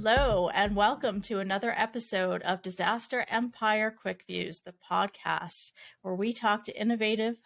Hello, and welcome to another episode of Disaster Empire Quick Views, the podcast where we talk to innovative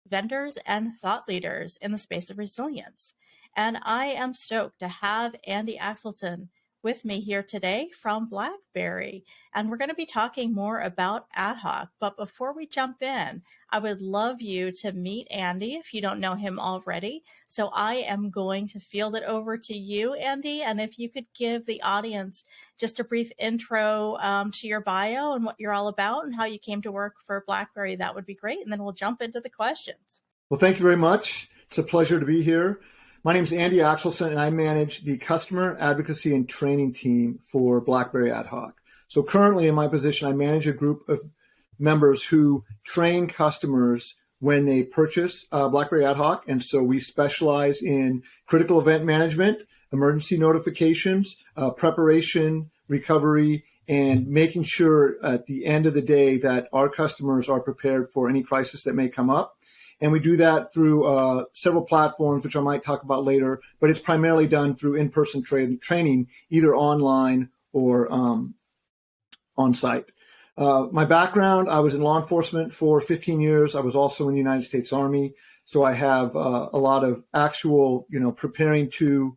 vendors and thought leaders in the space of resilience. And I am stoked to have Andy Axelson with me here today from BlackBerry. And we're going to be talking more about ad hoc. But before we jump in, I would love you to meet Andy if you don't know him already. So I am going to field it over to you, Andy. And if you could give the audience just a brief intro to your bio and what you're all about and how you came to work for BlackBerry, that would be great. And then we'll jump into the questions. Well, thank you very much. It's a pleasure to be here. My name is Andy Axelson, and I manage the customer advocacy and training team for BlackBerry Ad Hoc. So currently in my position, I manage a group of members who train customers when they purchase BlackBerry Ad Hoc. And so we specialize in critical event management, emergency notifications, preparation, recovery, and making sure at the end of the day that our customers are prepared for any crisis that may come up. And we do that through several platforms, which I might talk about later, but it's primarily done through in-person training, either online or on-site. My background, I was in law enforcement for 15 years. I was also in the United States Army. So I have a lot of actual, preparing to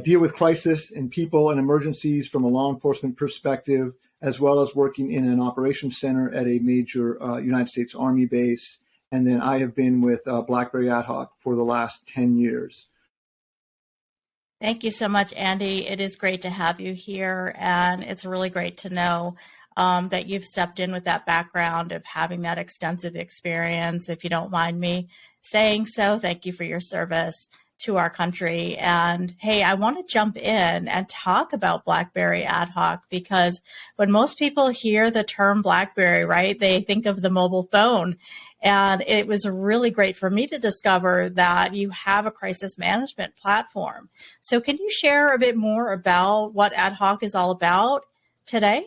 deal with crisis and people and emergencies from a law enforcement perspective, as well as working in an operations center at a major United States Army base. And then I have been with BlackBerry Ad Hoc for the last 10 years. Thank you so much, Andy. It is great to have you here. And it's really great to know that you've stepped in with that background of having that extensive experience. If you don't mind me saying so, thank you for your service to our country. And hey, I want to jump in and talk about BlackBerry Ad Hoc, because when most people hear the term BlackBerry, right, they think of the mobile phone. And it was really great for me to discover that you have a crisis management platform. So can you share a bit more about what Ad Hoc is all about today?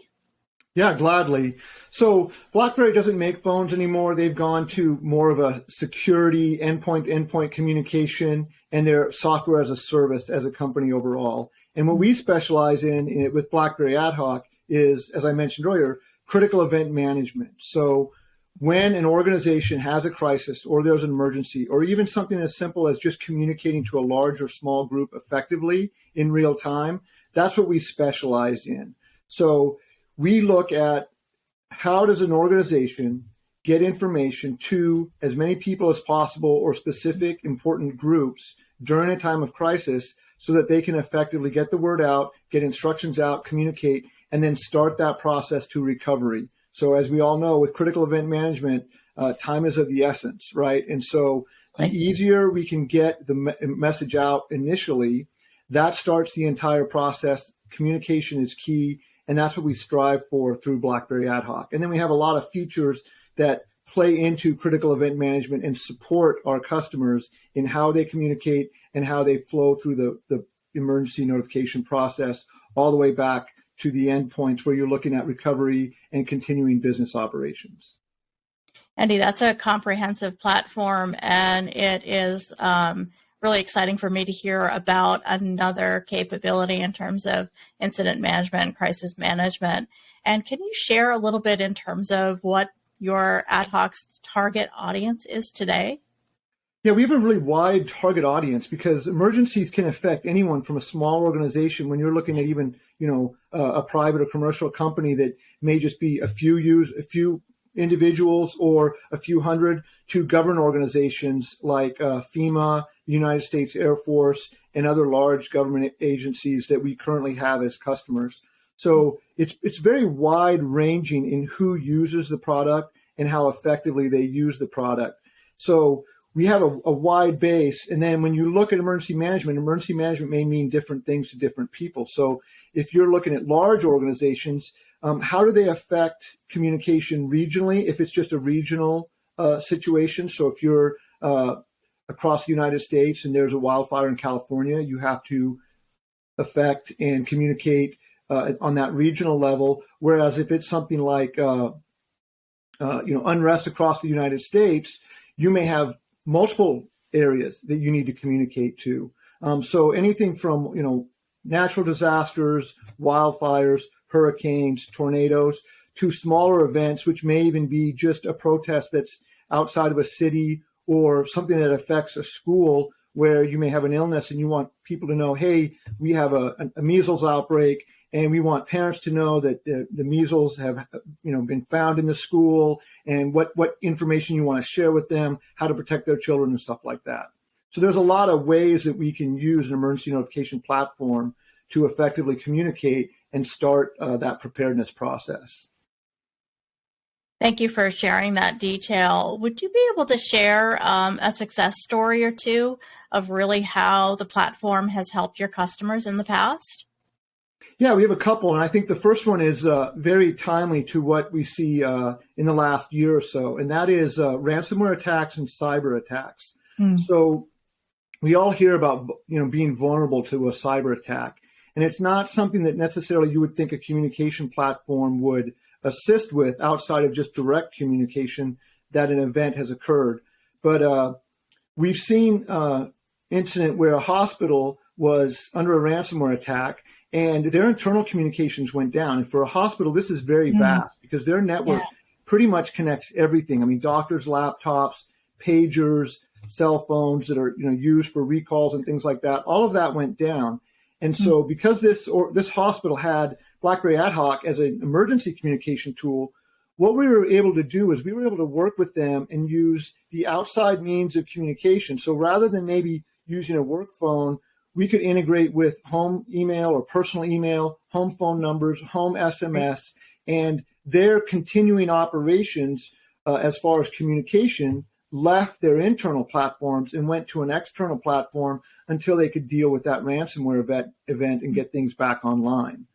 Yeah, gladly. So BlackBerry doesn't make phones anymore. They've gone to more of a security endpoint communication, and their software as a service as a company overall. And what we specialize in with BlackBerry Ad Hoc is, as I mentioned earlier, critical event management. So when an organization has a crisis or there's an emergency, or even something as simple as just communicating to a large or small group effectively in real time, that's what we specialize in. So we look at how does an organization get information to as many people as possible or specific important groups during a time of crisis so that they can effectively get the word out, get instructions out, communicate, and then start that process to recovery. So as we all know, with critical event management, time is of the essence, right? And so the easier we can get the message out initially, that starts the entire process. Communication is key. And that's what we strive for through BlackBerry Ad Hoc. And then we have a lot of features that play into critical event management and support our customers in how they communicate and how they flow through the emergency notification process all the way back to the endpoints where you're looking at recovery and continuing business operations. Andy, that's a comprehensive platform, and it is really exciting for me to hear about another capability in terms of incident management and crisis management. And can you share a little bit in terms of what your Ad Hoc's target audience is today? Yeah, we have a really wide target audience because emergencies can affect anyone from a small organization when you're looking at even, a private or commercial company that may just be a few individuals or a few hundred, to government organizations like FEMA, the United States Air Force, and other large government agencies that we currently have as customers. So it's very wide ranging in who uses the product and how effectively they use the product. So we have a wide base. And then when you look at emergency management may mean different things to different people. So if you're looking at large organizations, how do they affect communication regionally if it's just a regional situation? So if you're across the United States and there's a wildfire in California, you have to affect and communicate on that regional level. Whereas if it's something like unrest across the United States, you may have multiple areas that you need to communicate to. So anything from natural disasters, wildfires, hurricanes, tornadoes, to smaller events, which may even be just a protest that's outside of a city or something that affects a school where you may have an illness and you want people to know, hey, we have a measles outbreak, and we want parents to know that the measles have been found in the school, and what information you want to share with them, how to protect their children and stuff like that. So there's a lot of ways that we can use an emergency notification platform to effectively communicate and start that preparedness process. Thank you for sharing that detail. Would you be able to share a success story or two of really how the platform has helped your customers in the past? Yeah, we have a couple, and I think the first one is very timely to what we see in the last year or so, and that is ransomware attacks and cyber attacks. So we all hear about being vulnerable to a cyber attack, and it's not something that necessarily you would think a communication platform would assist with outside of just direct communication that an event has occurred. But we've seen incident where a hospital was under a ransomware attack and their internal communications went down. And for a hospital, this is very vast because their network pretty much connects everything. I mean, doctors' laptops, pagers, cell phones that are used for recalls and things like that. All of that went down. And so because this hospital had BlackBerry AtHoc as an emergency communication tool, what we were able to do is we were able to work with them and use the outside means of communication. So rather than maybe using a work phone, we could integrate with home email or personal email, home phone numbers, home SMS, and their continuing operations as far as communication left their internal platforms and went to an external platform until they could deal with that ransomware event and get things back online.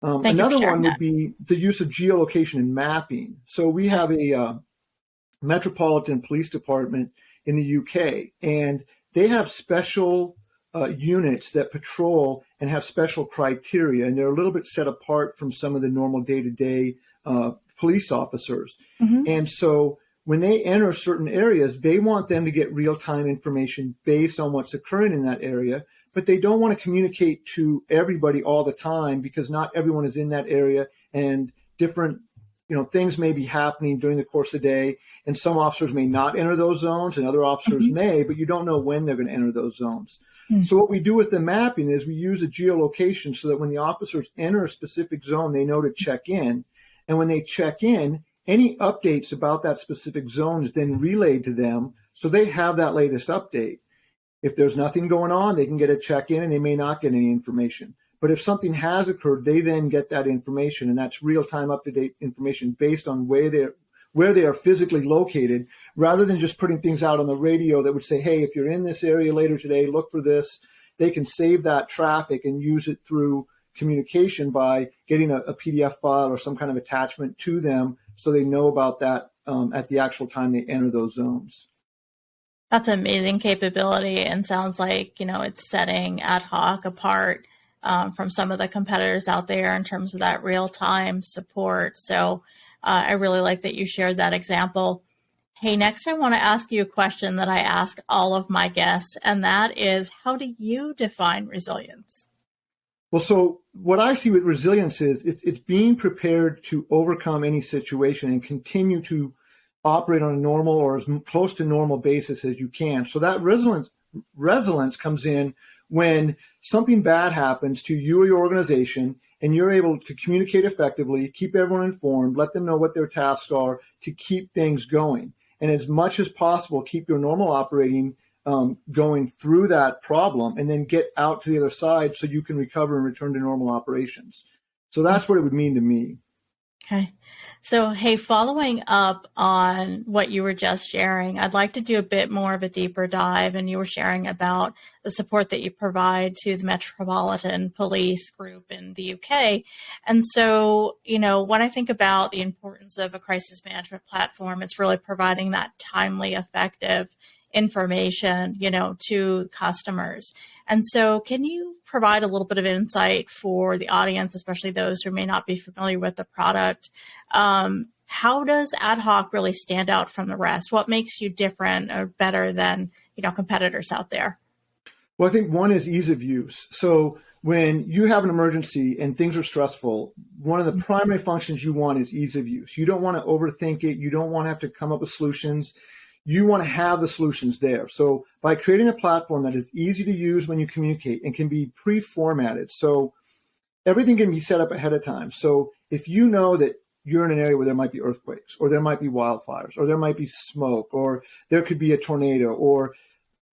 Another one would be the use of geolocation and mapping. So we have a Metropolitan Police Department in the UK, and they have special units that patrol and have special criteria, and they're a little bit set apart from some of the normal day-to-day police officers. And so when they enter certain areas, they want them to get real-time information based on what's occurring in that area, but they don't want to communicate to everybody all the time because not everyone is in that area, and different things may be happening during the course of the day, and some officers may not enter those zones and other officers may, but you don't know when they're going to enter those zones. So what we do with the mapping is we use a geolocation so that when the officers enter a specific zone, they know to check in. And when they check in, any updates about that specific zone is then relayed to them so they have that latest update. If there's nothing going on, they can get a check-in and they may not get any information. But if something has occurred, they then get that information, and that's real-time, up-to-date information based on where they are physically located, rather than just putting things out on the radio that would say, hey, if you're in this area later today, look for this. They can save that traffic and use it through communication by getting a PDF file or some kind of attachment to them so they know about that at the actual time they enter those zones. That's an amazing capability, and sounds like, it's setting AtHoc apart from some of the competitors out there in terms of that real-time support. So I really like that you shared that example. Hey, next I want to ask you a question that I ask all of my guests, and that is, how do you define resilience? Well, so what I see with resilience is it's being prepared to overcome any situation and continue to operate on a normal or as close to normal basis as you can. So that resilience comes in when something bad happens to you or your organization, and you're able to communicate effectively, keep everyone informed, let them know what their tasks are to keep things going. And as much as possible, keep your normal operating going through that problem, and then get out to the other side so you can recover and return to normal operations. So that's what it would mean to me. Okay. So, hey, following up on what you were just sharing, I'd like to do a bit more of a deeper dive. And you were sharing about the support that you provide to the Metropolitan Police Group in the UK. And so, when I think about the importance of a crisis management platform, it's really providing that timely, effective information, to customers. And so can you provide a little bit of insight for the audience, especially those who may not be familiar with the product? How does AtHoc really stand out from the rest? What makes you different or better than, competitors out there? Well, I think one is ease of use. So when you have an emergency and things are stressful, one of the primary functions you want is ease of use. You don't want to overthink it. You don't want to have to come up with solutions. You want to have the solutions there. So by creating a platform that is easy to use when you communicate and can be pre-formatted, so everything can be set up ahead of time. So if you know that you're in an area where there might be earthquakes, or there might be wildfires, or there might be smoke, or there could be a tornado, or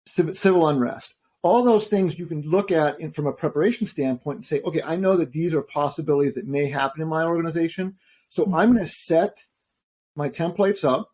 civil unrest, all those things you can look at from a preparation standpoint and say, okay, I know that these are possibilities that may happen in my organization. So I'm going to set my templates up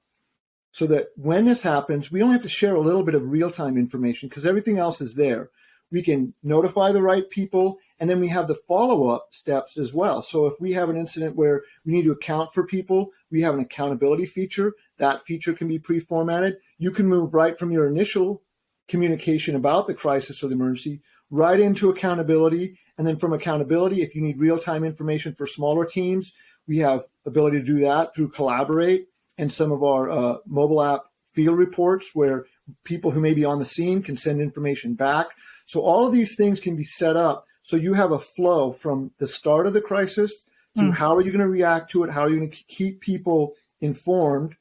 so that when this happens, we only have to share a little bit of real-time information because everything else is there. We can notify the right people, and then we have the follow-up steps as well. So if we have an incident where we need to account for people, we have an accountability feature. That feature can be pre-formatted. You can move right from your initial communication about the crisis or the emergency right into accountability. And then from accountability, if you need real-time information for smaller teams, we have ability to do that through Collaborate and some of our mobile app field reports where people who may be on the scene can send information back. So all of these things can be set up so you have a flow from the start of the crisis to how are you going to react to it, how are you going to keep people informed,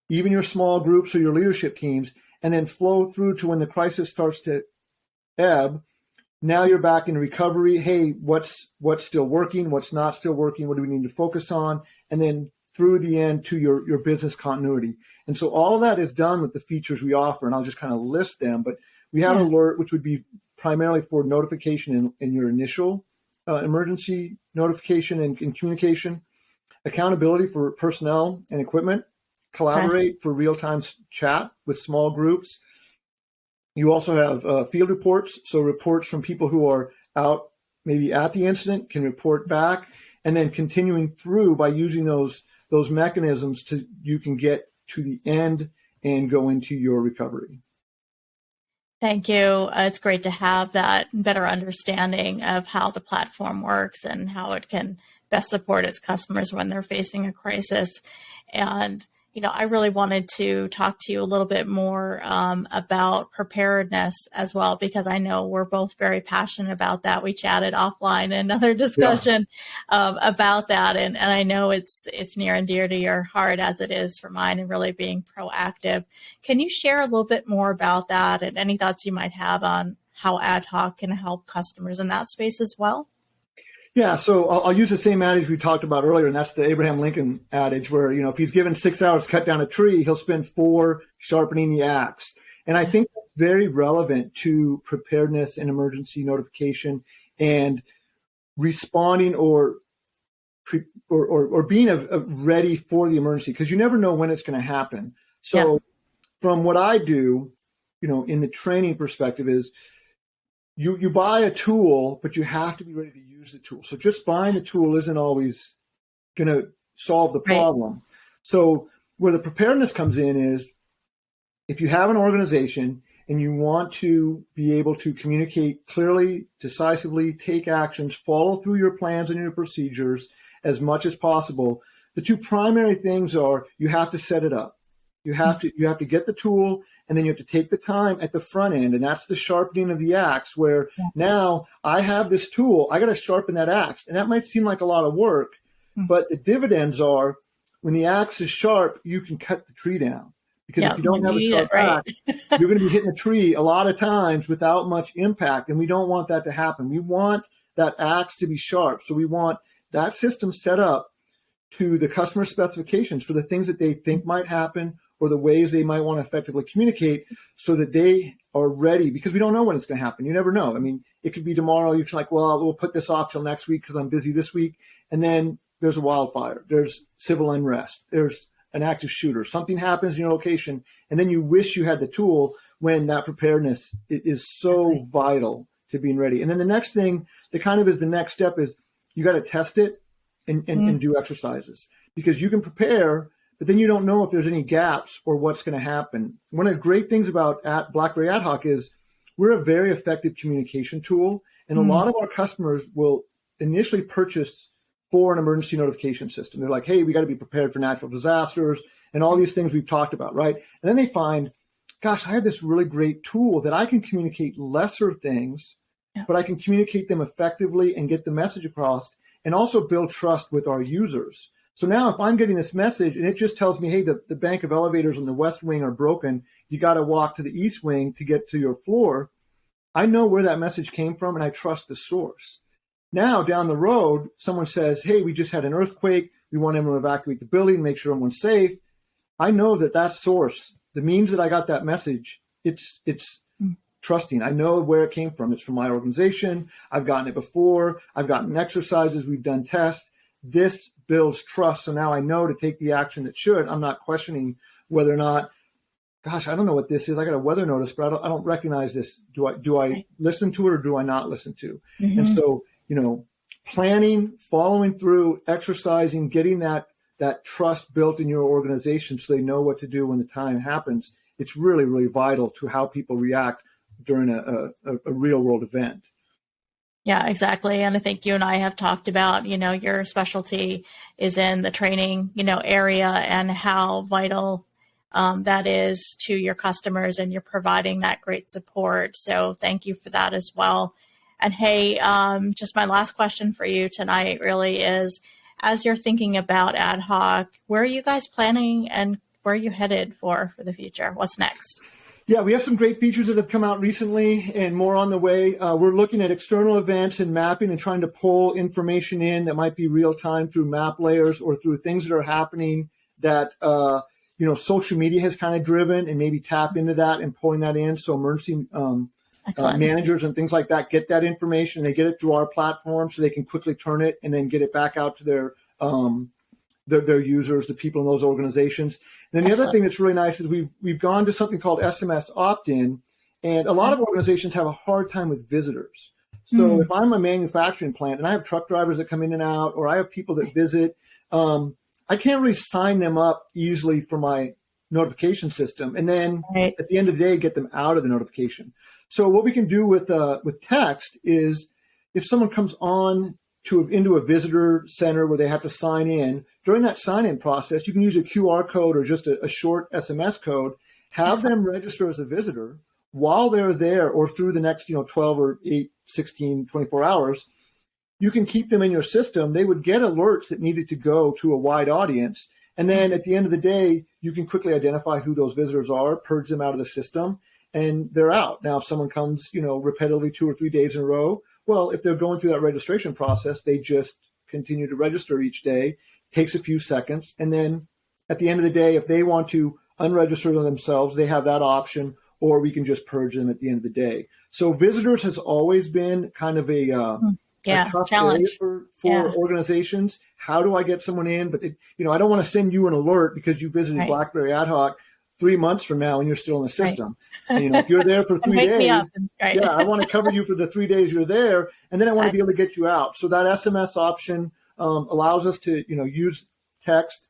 even your small groups or your leadership teams, and then flow through to when the crisis starts to ebb. Now you're back in recovery. Hey, what's still working? What's not still working? What do we need to focus on? And then through the end to your business continuity. And so all of that is done with the features we offer, and I'll just kind of list them. But we have Alert, which would be primarily for notification in your initial emergency notification and communication, accountability for personnel and equipment, Collaborate for real-time chat with small groups. You also have field reports, so reports from people who are out maybe at the incident can report back, and then continuing through by using those mechanisms you can get to the end and go into your recovery. Thank you. It's great to have that better understanding of how the platform works and how it can best support its customers when they're facing a crisis. And I really wanted to talk to you a little bit more about preparedness as well, because I know we're both very passionate about that. We chatted offline in another discussion about that. And I know it's near and dear to your heart as it is for mine, and really being proactive. Can you share a little bit more about that and any thoughts you might have on how AtHoc can help customers in that space as well? Yeah, so I'll use the same adage we talked about earlier, and that's the Abraham Lincoln adage where, if he's given 6 hours to cut down a tree, he'll spend 4 sharpening the axe. And I think that's very relevant to preparedness and emergency notification and responding or being ready for the emergency, because you never know when it's going to happen. So from what I do, in the training perspective is, you buy a tool, but you have to be ready to use the tool. So just buying the tool isn't always going to solve the problem. Right. So where the preparedness comes in is if you have an organization and you want to be able to communicate clearly, decisively, take actions, follow through your plans and your procedures as much as possible, the two primary things are you have to set it up. You have to get the tool, and then you have to take the time at the front end, and that's the sharpening of the axe, where now I have this tool, I got to sharpen that axe. And that might seem like a lot of work, but the dividends are when the axe is sharp, you can cut the tree down. Because if you don't have a sharp axe, you're going to be hitting a tree a lot of times without much impact, and we don't want that to happen. We want that axe to be sharp. So we want that system set up to the customer specifications for the things that they think might happen, or the ways they might want to effectively communicate, so that they are ready, because we don't know when it's going to happen. You never know. I mean, it could be tomorrow. You're like, well, we'll put this off till next week because I'm busy this week. And then there's a wildfire. There's civil unrest. There's an active shooter. Something happens in your location. And then you wish you had the tool, when that preparedness is so vital to being ready. And then the next thing that kind of is the next step is you got to test it and do exercises, because you can prepare, but then you don't know if there's any gaps or what's going to happen. One of the great things about BlackBerry AtHoc is we're a very effective communication tool, and a lot of our customers will initially purchase for an emergency notification system. They're like, hey, we got to be prepared for natural disasters and all these things we've talked about, right? And then they find gosh, I have this really great tool that I can communicate lesser things, but I can communicate them effectively and get the message across and also build trust with our users. So now if I'm getting this message and it just tells me, hey, the bank of elevators on the west wing are broken, you got to walk to the east wing to get to your floor, I know where that message came from and I trust the source. Now down the road, someone says, hey, we just had an earthquake. We want everyone to evacuate the building, make sure everyone's safe. I know that source, the means that I got that message, it's trusting. I know where it came from. It's from my organization. I've gotten it before. I've gotten exercises. We've done tests. This builds trust. So now I know to take the action that should. I'm not questioning whether or not, gosh, I don't know what this is. I got a weather notice, but I don't recognize this. Do I listen to it or do I not listen to? And so, planning, following through, exercising, getting that trust built in your organization so they know what to do when the time happens. It's really, really vital to how people react during a real world event. Yeah, exactly. And I think you and I have talked about, your specialty is in the training, area and how vital that is to your customers, and you're providing that great support. So thank you for that as well. And hey, just my last question for you tonight really is, as you're thinking about Ad Hoc, where are you guys planning and where are you headed for the future? What's next? Yeah, we have some great features that have come out recently and more on the way. We're looking at external events and mapping and trying to pull information in that might be real time through map layers or through things that are happening that, social media has kind of driven, and maybe tap into that and pulling that in. So emergency managers and things like that get that information. They get it through our platform so they can quickly turn it and then get it back out to their users, the people in those organizations. And then the other thing that's really nice is we've gone to something called SMS opt-in, and a lot of organizations have a hard time with visitors. So if I'm a manufacturing plant and I have truck drivers that come in and out, or I have people that visit, I can't really sign them up easily for my notification system, and then at the end of the day, get them out of the notification. So what we can do with text is, if someone comes on into a visitor center where they have to sign in, during that sign-in process, you can use a QR code or just a short SMS code, have them register as a visitor while they're there, or through the next 12 or 8, 16, 24 hours. You can keep them in your system. They would get alerts that needed to go to a wide audience. And then at the end of the day, you can quickly identify who those visitors are, purge them out of the system, and they're out. Now, if someone comes, repetitively 2 or 3 days in a row, well, if they're going through that registration process, they just continue to register each day. Takes a few seconds. And then at the end of the day, if they want to unregister themselves, they have that option, or we can just purge them at the end of the day. So visitors has always been kind of a tough challenge for organizations. How do I get someone in? But I don't want to send you an alert because you visited BlackBerry Ad Hoc 3 months from now and you're still in the system. Right. And, if you're there for 3 days, I want to cover you for the 3 days you're there, and then I want to be able to get you out. So that SMS option allows us to, use text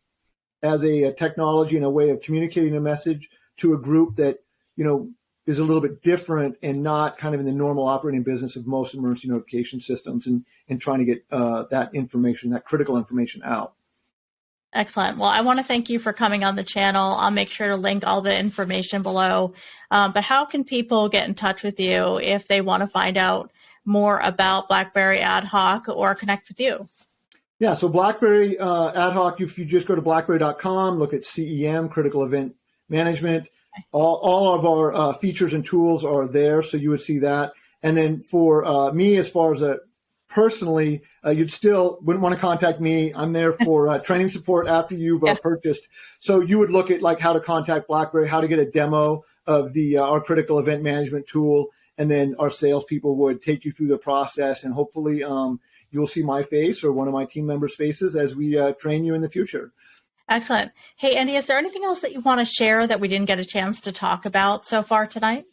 as a technology and a way of communicating a message to a group that, is a little bit different and not kind of in the normal operating business of most emergency notification systems, and trying to get that information, that critical information out. Excellent. Well, I want to thank you for coming on the channel. I'll make sure to link all the information below. But how can people get in touch with you if they want to find out more about BlackBerry Ad Hoc or connect with you? Yeah, so BlackBerry Ad Hoc, if you just go to blackberry.com, look at CEM, Critical Event Management, all of our features and tools are there, so you would see that. And then for me, as far as personally, you'd still wouldn't want to contact me. I'm there for training support after you've purchased. So you would look at like how to contact BlackBerry, how to get a demo of our critical event management tool, and then our salespeople would take you through the process, and hopefully you'll see my face or one of my team members' faces as we train you in the future. Excellent. Hey, Andy, is there anything else that you want to share that we didn't get a chance to talk about so far tonight?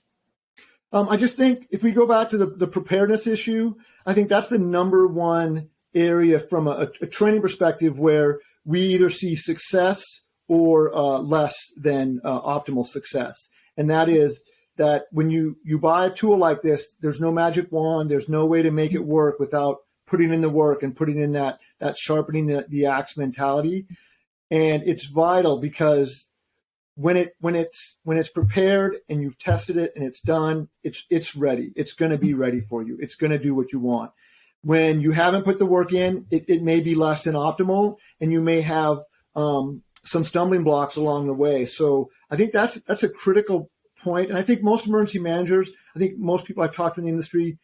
I just think if we go back to the preparedness issue, I think that's the number one area from a training perspective where we either see success or less than optimal success. And that is that when you buy a tool like this, there's no magic wand. There's no way to make it work without putting in the work and putting in that sharpening the axe mentality. And it's vital because when it's prepared and you've tested it and it's done, it's ready. It's going to be ready for you. It's going to do what you want. When you haven't put the work in, it may be less than optimal, and you may have some stumbling blocks along the way. So I think that's a critical point. And I think most emergency managers, I think most people I've talked to in the industry,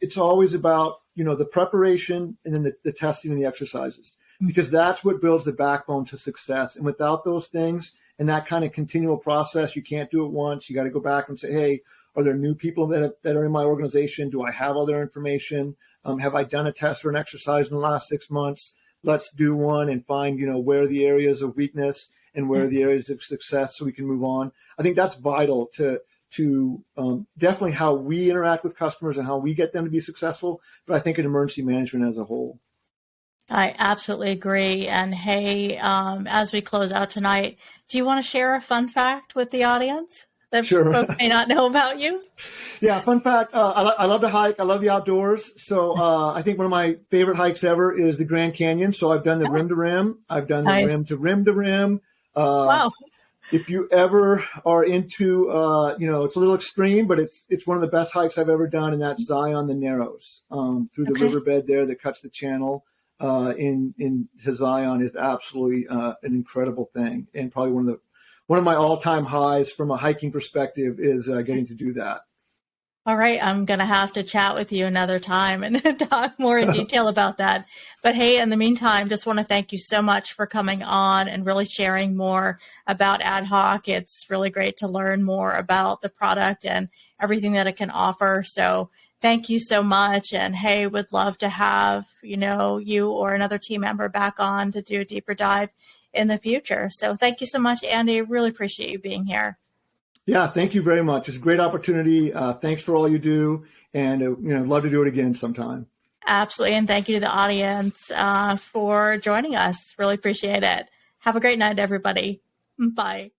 it's always about, the preparation and then the testing and the exercises, because that's what builds the backbone to success. And without those things and that kind of continual process, you can't do it once. You got to go back and say, hey, are there new people that are in my organization? Do I have all their information? Have I done a test or an exercise in the last 6 months? Let's do one and find, where are the areas of weakness and where are the areas of success so we can move on. I think that's vital to definitely how we interact with customers and how we get them to be successful, but I think in emergency management as a whole. I absolutely agree. And hey, as we close out tonight, do you want to share a fun fact with the audience that Sure. folks may not know about you? Yeah, fun fact, I love to hike. I love the outdoors. So I think one of my favorite hikes ever is the Grand Canyon. So I've done the rim to rim. I've done the rim to rim to rim. Wow. If you ever are into, it's a little extreme, but it's one of the best hikes I've ever done, and that's Zion the Narrows through the riverbed there that cuts the channel in to Zion is absolutely an incredible thing, and probably one of my all-time highs from a hiking perspective is getting to do that. All right, I'm going to have to chat with you another time and talk more in detail about that. But hey, in the meantime, just want to thank you so much for coming on and really sharing more about AtHoc. It's really great to learn more about the product and everything that it can offer. So thank you so much. And hey, would love to have, you or another team member back on to do a deeper dive in the future. So thank you so much, Andy. Really appreciate you being here. Yeah, thank you very much. It's a great opportunity. Thanks for all you do, and love to do it again sometime. Absolutely, and thank you to the audience for joining us. Really appreciate it. Have a great night, everybody. Bye.